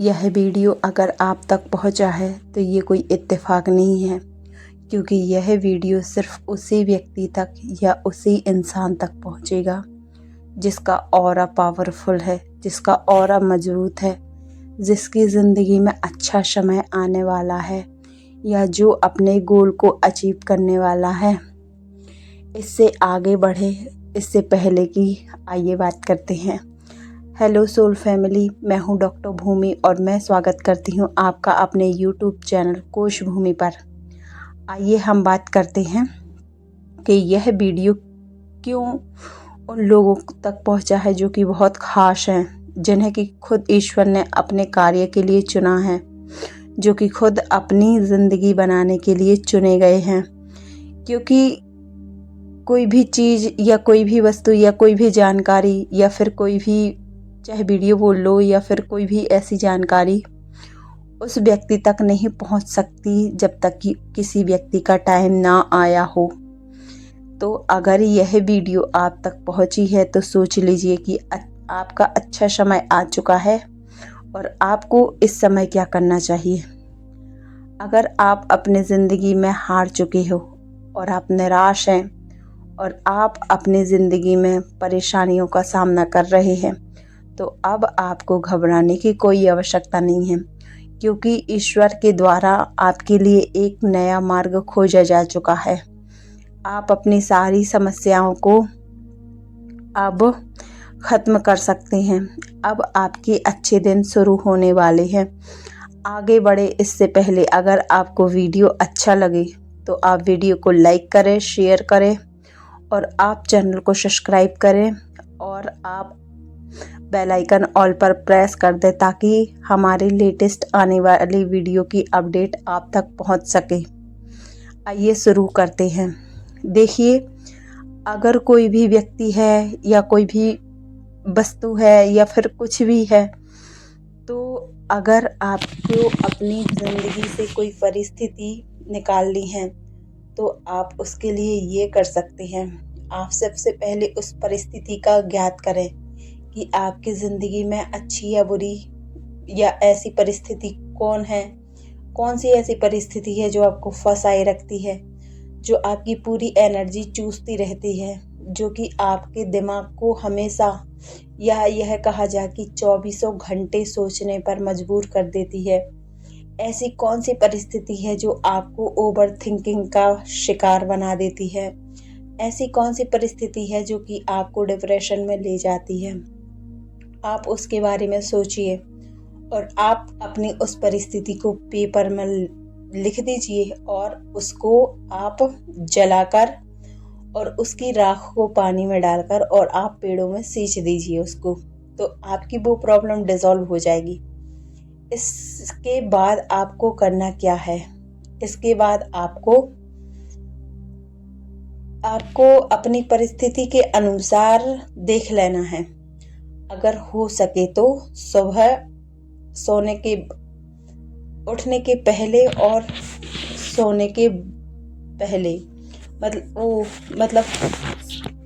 यह वीडियो अगर आप तक पहुंचा है तो ये कोई इत्तेफाक नहीं है, क्योंकि यह वीडियो सिर्फ उसी व्यक्ति तक या उसी इंसान तक पहुंचेगा जिसका ऑरा पावरफुल है, जिसका ऑरा मजबूत है, जिसकी ज़िंदगी में अच्छा समय आने वाला है या जो अपने गोल को अचीव करने वाला है। इससे आगे बढ़े इससे पहले कि आइए बात करते हैं। हेलो सोल फैमिली, मैं हूं डॉक्टर भूमि और मैं स्वागत करती हूं आपका अपने यूट्यूब चैनल कोश भूमि पर। आइए हम बात करते हैं कि यह वीडियो क्यों उन लोगों तक पहुंचा है जो कि बहुत ख़ास हैं, जिन्हें कि खुद ईश्वर ने अपने कार्य के लिए चुना है, जो कि खुद अपनी ज़िंदगी बनाने के लिए चुने गए हैं। क्योंकि कोई भी चीज़ या कोई भी वस्तु या कोई भी जानकारी या फिर कोई भी, चाहे वीडियो बोल लो या फिर कोई भी ऐसी जानकारी उस व्यक्ति तक नहीं पहुंच सकती जब तक कि किसी व्यक्ति का टाइम ना आया हो। तो अगर यह वीडियो आप तक पहुंची है तो सोच लीजिए कि आपका अच्छा समय आ चुका है और आपको इस समय क्या करना चाहिए। अगर आप अपनी ज़िंदगी में हार चुके हो और आप निराश हैं और आप अपनी ज़िंदगी में परेशानियों का सामना कर रहे हैं, तो अब आपको घबराने की कोई आवश्यकता नहीं है, क्योंकि ईश्वर के द्वारा आपके लिए एक नया मार्ग खोजा जा चुका है। आप अपनी सारी समस्याओं को अब ख़त्म कर सकते हैं। अब आपके अच्छे दिन शुरू होने वाले हैं। आगे बढ़े इससे पहले अगर आपको वीडियो अच्छा लगे तो आप वीडियो को लाइक करें, शेयर करें और आप चैनल को सब्सक्राइब करें और आप बेल आइकन ऑल पर प्रेस कर दें ताकि हमारे लेटेस्ट आने वाली वीडियो की अपडेट आप तक पहुंच सके। आइए शुरू करते हैं। देखिए, अगर कोई भी व्यक्ति है या कोई भी वस्तु है या फिर कुछ भी है, तो अगर आपको अपनी ज़िंदगी से कोई परिस्थिति निकालनी है तो आप उसके लिए ये कर सकते हैं। आप सबसे पहले उस परिस्थिति का ज्ञात करें कि आपकी ज़िंदगी में अच्छी या बुरी या ऐसी परिस्थिति कौन है, कौन सी ऐसी परिस्थिति है जो आपको फंसाए रखती है, जो आपकी पूरी एनर्जी चूसती रहती है, जो कि आपके दिमाग को हमेशा या यह कहा जाए कि 24 घंटे सोचने पर मजबूर कर देती है। ऐसी कौन सी परिस्थिति है जो आपको ओवर थिंकिंग का शिकार बना देती है। ऐसी कौन सी परिस्थिति है जो कि आपको डिप्रेशन में ले जाती है। आप उसके बारे में सोचिए और आप अपनी उस परिस्थिति को पेपर में लिख दीजिए और उसको आप जलाकर और उसकी राख को पानी में डालकर और आप पेड़ों में सींच दीजिए उसको, तो आपकी वो प्रॉब्लम डिसॉल्व हो जाएगी। इसके बाद आपको करना क्या है? इसके बाद आपको अपनी परिस्थिति के अनुसार देख लेना है। अगर हो सके तो सुबह उठने के पहले और सोने के पहले, मतलब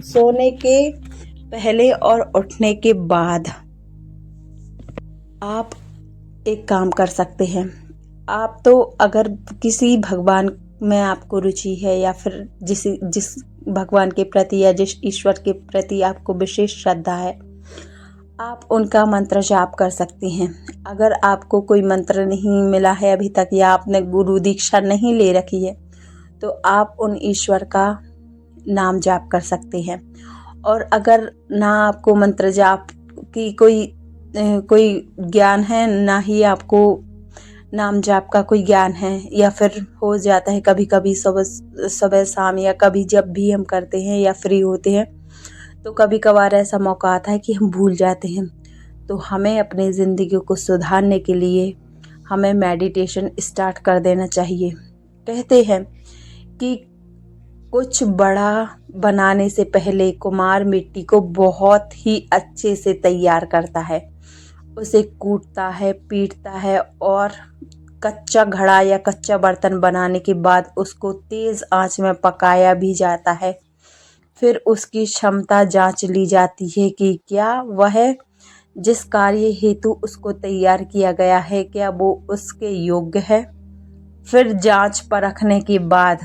सोने के पहले और उठने के बाद आप एक काम कर सकते हैं। आप तो अगर किसी भगवान में आपको रुचि है या फिर जिस भगवान के प्रति या जिस ईश्वर के प्रति आपको विशेष श्रद्धा है, आप उनका मंत्र जाप कर सकते हैं। अगर आपको कोई मंत्र नहीं मिला है अभी तक या आपने गुरु दीक्षा नहीं ले रखी है, तो आप उन ईश्वर का नाम जाप कर सकते हैं। और अगर ना आपको मंत्र जाप की कोई ज्ञान है, ना ही आपको नाम जाप का कोई ज्ञान है, या फिर हो जाता है कभी कभी सुबह शाम या कभी जब भी हम करते हैं या फ्री होते हैं तो कभी कभार ऐसा मौका आता है कि हम भूल जाते हैं, तो हमें अपनी ज़िंदगी को सुधारने के लिए हमें मेडिटेशन स्टार्ट कर देना चाहिए। कहते हैं कि कुछ बड़ा बनाने से पहले कुम्हार मिट्टी को बहुत ही अच्छे से तैयार करता है, उसे कूटता है, पीटता है और कच्चा घड़ा या कच्चा बर्तन बनाने के बाद उसको तेज़ आंच में पकाया भी जाता है। फिर उसकी क्षमता जांच ली जाती है कि क्या वह जिस कार्य हेतु उसको तैयार किया गया है क्या वो उसके योग्य है। फिर जांच परखने के बाद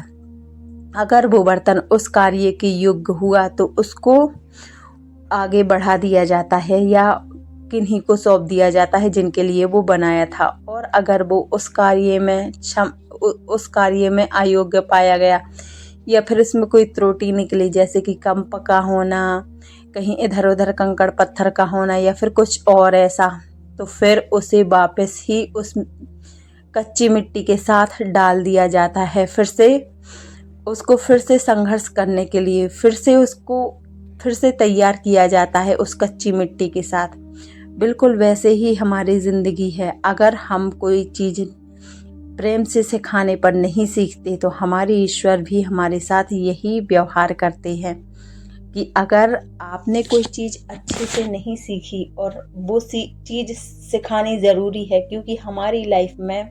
अगर वो बर्तन उस कार्य के योग्य हुआ तो उसको आगे बढ़ा दिया जाता है या किन्हीं को सौंप दिया जाता है जिनके लिए वो बनाया था। और अगर वो उस कार्य में अयोग्य पाया गया या फिर इसमें कोई त्रुटि निकली, जैसे कि कम पका होना, कहीं इधर उधर कंकड़ पत्थर का होना या फिर कुछ और ऐसा, तो फिर उसे वापस ही उस कच्ची मिट्टी के साथ डाल दिया जाता है। उसको फिर से संघर्ष करने के लिए उसको फिर से तैयार किया जाता है उस कच्ची मिट्टी के साथ। बिल्कुल वैसे ही हमारी ज़िंदगी है। अगर हम कोई चीज़ प्रेम से सिखाने पर नहीं सीखते तो हमारे ईश्वर भी हमारे साथ यही व्यवहार करते हैं कि अगर आपने कोई चीज़ अच्छे से नहीं सीखी, और वो चीज़ सिखानी ज़रूरी है, क्योंकि हमारी लाइफ में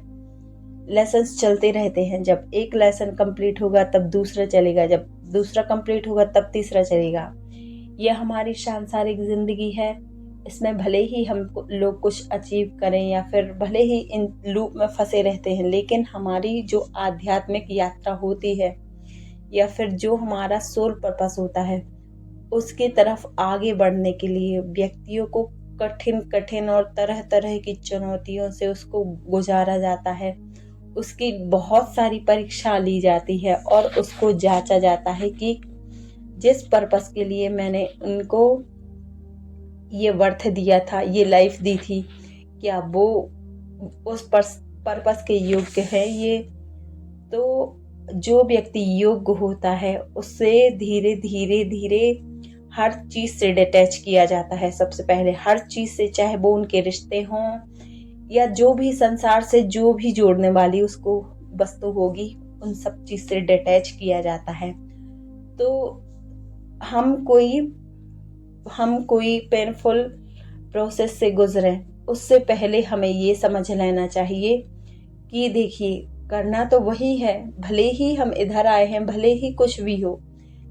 लेसन्स चलते रहते हैं। जब एक लेसन कंप्लीट होगा तब दूसरा चलेगा, जब दूसरा कंप्लीट होगा तब तीसरा चलेगा। यह हमारी सांसारिक ज़िंदगी है। इसमें भले ही हम लोग कुछ अचीव करें या फिर भले ही इन लूप में फंसे रहते हैं, लेकिन हमारी जो आध्यात्मिक यात्रा होती है या फिर जो हमारा सोल पर्पस होता है, उसकी तरफ आगे बढ़ने के लिए व्यक्तियों को कठिन और तरह तरह की चुनौतियों से उसको गुजारा जाता है। उसकी बहुत सारी परीक्षा ली जाती है और उसको जांचा जाता है कि जिस पर्पस के लिए मैंने उनको ये वर्थ दिया था, ये लाइफ दी थी, क्या वो उस पर्पस के योग्य है। ये तो जो व्यक्ति योग्य होता है उससे धीरे धीरे हर चीज से डिटैच किया जाता है। सबसे पहले हर चीज से, चाहे वो उनके रिश्ते हों या जो भी संसार से जो भी जोड़ने वाली उसको वस्तु होगी, उन सब चीज से डिटैच किया जाता है। तो हम कोई पेनफुल प्रोसेस से गुजरें उससे पहले हमें ये समझ लेना चाहिए कि देखिए, करना तो वही है, भले ही हम इधर आए हैं, भले ही कुछ भी हो,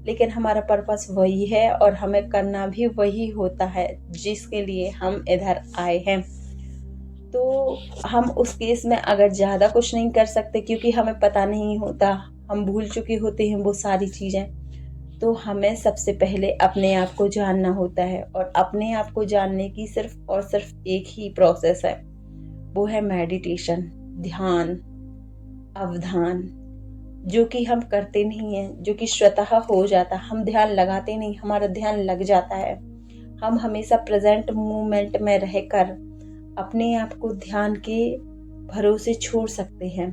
लेकिन हमारा पर्पस वही है और हमें करना भी वही होता है जिसके लिए हम इधर आए हैं। तो हम उस केस में अगर ज़्यादा कुछ नहीं कर सकते, क्योंकि हमें पता नहीं होता, हम भूल चुके होते हैं वो सारी चीज़ें, तो हमें सबसे पहले अपने आप को जानना होता है। और अपने आप को जानने की सिर्फ और सिर्फ एक ही प्रोसेस है, वो है मेडिटेशन, ध्यान, अवधान, जो कि हम करते नहीं हैं, जो कि स्वतः हो जाता। हम ध्यान लगाते नहीं, हमारा ध्यान लग जाता है। हम हमेशा प्रेजेंट मोमेंट में रहकर अपने आप को ध्यान के भरोसे छोड़ सकते हैं,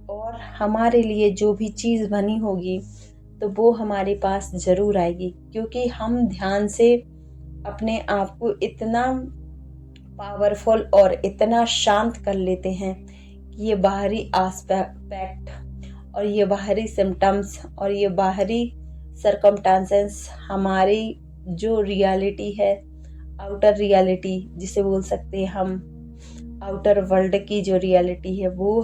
और हमारे लिए जो भी चीज़ बनी होगी तो वो हमारे पास ज़रूर आएगी, क्योंकि हम ध्यान से अपने आप को इतना पावरफुल और इतना शांत कर लेते हैं कि ये बाहरी एस्पेक्ट और ये बाहरी सिम्टम्स और ये बाहरी सर्कमस्टांसेस, हमारी जो रियलिटी है, आउटर रियलिटी जिसे बोल सकते हैं हम, आउटर वर्ल्ड की जो रियलिटी है, वो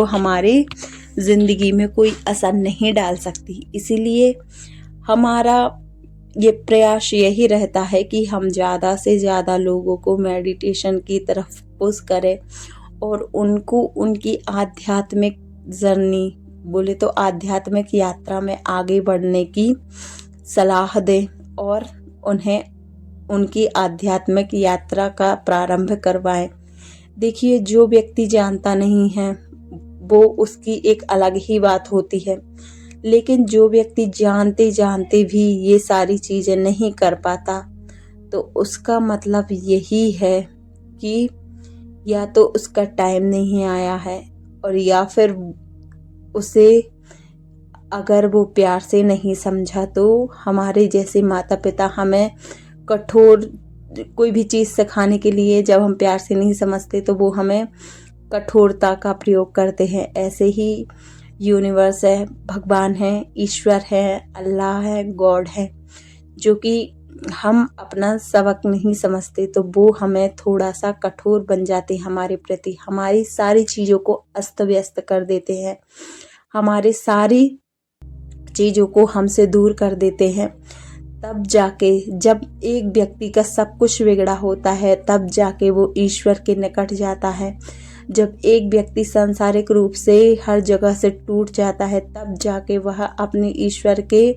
हमारी ज़िंदगी में कोई असर नहीं डाल सकती। इसीलिए हमारा ये प्रयास यही रहता है कि हम ज़्यादा से ज़्यादा लोगों को मेडिटेशन की तरफ पुश करें और उनको उनकी आध्यात्मिक जर्नी, बोले तो आध्यात्मिक यात्रा में आगे बढ़ने की सलाह दें और उन्हें उनकी आध्यात्मिक यात्रा का प्रारंभ करवाएं। देखिए, जो व्यक्ति जानता नहीं है वो उसकी एक अलग ही बात होती है, लेकिन जो व्यक्ति जानते जानते भी ये सारी चीज़ें नहीं कर पाता, तो उसका मतलब यही है कि या तो उसका टाइम नहीं आया है, और या फिर उसे अगर वो प्यार से नहीं समझा, तो हमारे जैसे माता पिता हमें कठोर कोई भी चीज़ सिखाने के लिए जब हम प्यार से नहीं समझते तो वो हमें कठोरता का प्रयोग करते हैं। ऐसे ही यूनिवर्स है, भगवान है, ईश्वर है, अल्लाह है, गॉड है, जो कि हम अपना सबक नहीं समझते तो वो हमें थोड़ा सा कठोर बन जाते हैं हमारे प्रति, हमारी सारी चीज़ों को अस्त व्यस्त कर देते हैं, हमारे सारी चीज़ों को हमसे दूर कर देते हैं। तब जाके जब एक व्यक्ति का सब कुछ बिगड़ा होता है तब जाके वो ईश्वर के निकट जाता है। जब एक व्यक्ति सांसारिक रूप से हर जगह से टूट जाता है तब जाके वह अपने ईश्वर के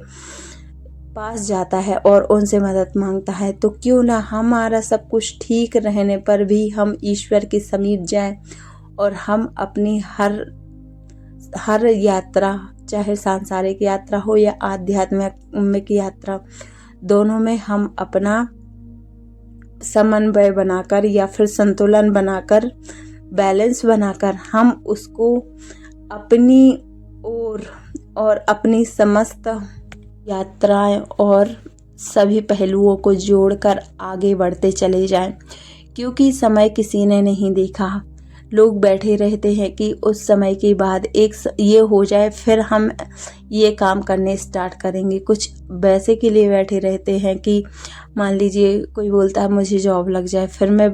पास जाता है और उनसे मदद मांगता है। तो क्यों ना हमारा सब कुछ ठीक रहने पर भी हम ईश्वर के समीप जाएं और हम अपनी हर यात्रा, चाहे सांसारिक यात्रा हो या आध्यात्मिक यात्रा, दोनों में हम अपना समन्वय बनाकर या फिर संतुलन बनाकर, बैलेंस बनाकर हम उसको अपनी ओर और अपनी समस्त यात्राएं और सभी पहलुओं को जोड़कर आगे बढ़ते चले जाएं। क्योंकि समय किसी ने नहीं देखा। लोग बैठे रहते हैं कि उस समय के बाद ये हो जाए फिर हम ये काम करने स्टार्ट करेंगे। कुछ वैसे के लिए बैठे रहते हैं कि मान लीजिए कोई बोलता है मुझे जॉब लग जाए, फिर मैं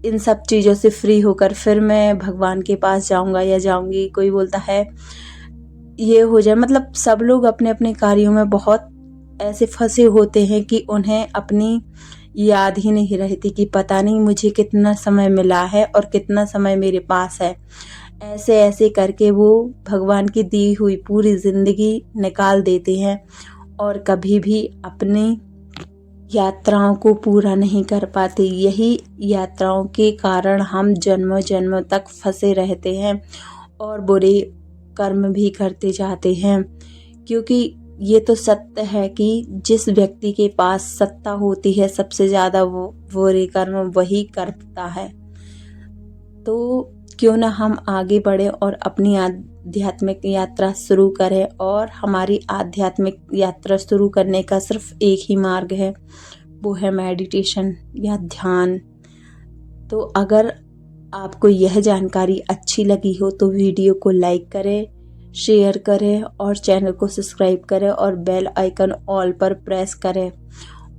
इन सब चीज़ों से फ्री होकर फिर मैं भगवान के पास जाऊंगा या जाऊंगी। कोई बोलता है ये हो जाए, मतलब सब लोग अपने अपने कार्यों में बहुत ऐसे फंसे होते हैं कि उन्हें अपनी याद ही नहीं रहती कि पता नहीं मुझे कितना समय मिला है और कितना समय मेरे पास है। ऐसे ऐसे करके वो भगवान की दी हुई पूरी ज़िंदगी निकाल देते हैं और कभी भी अपनी यात्राओं को पूरा नहीं कर पाते। यही यात्राओं के कारण हम जन्मों जन्मों तक फंसे रहते हैं और बुरे कर्म भी करते जाते हैं। क्योंकि ये तो सत्य है कि जिस व्यक्ति के पास सत्ता होती है सबसे ज़्यादा वो बुरे कर्म वही करता है। तो क्यों ना हम आगे बढ़े और अपनी आध्यात्मिक यात्रा शुरू करें। और हमारी आध्यात्मिक यात्रा शुरू करने का सिर्फ एक ही मार्ग है, वो है मेडिटेशन या ध्यान। तो अगर आपको यह जानकारी अच्छी लगी हो तो वीडियो को लाइक करें, शेयर करें और चैनल को सब्सक्राइब करें और बेल आइकन ऑल पर प्रेस करें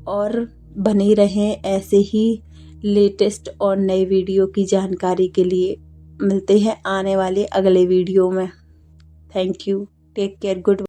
और बने रहें ऐसे ही लेटेस्ट और नए वीडियो की जानकारी के लिए। मिलते हैं आने वाले अगले वीडियो में। Thank you, take care, good.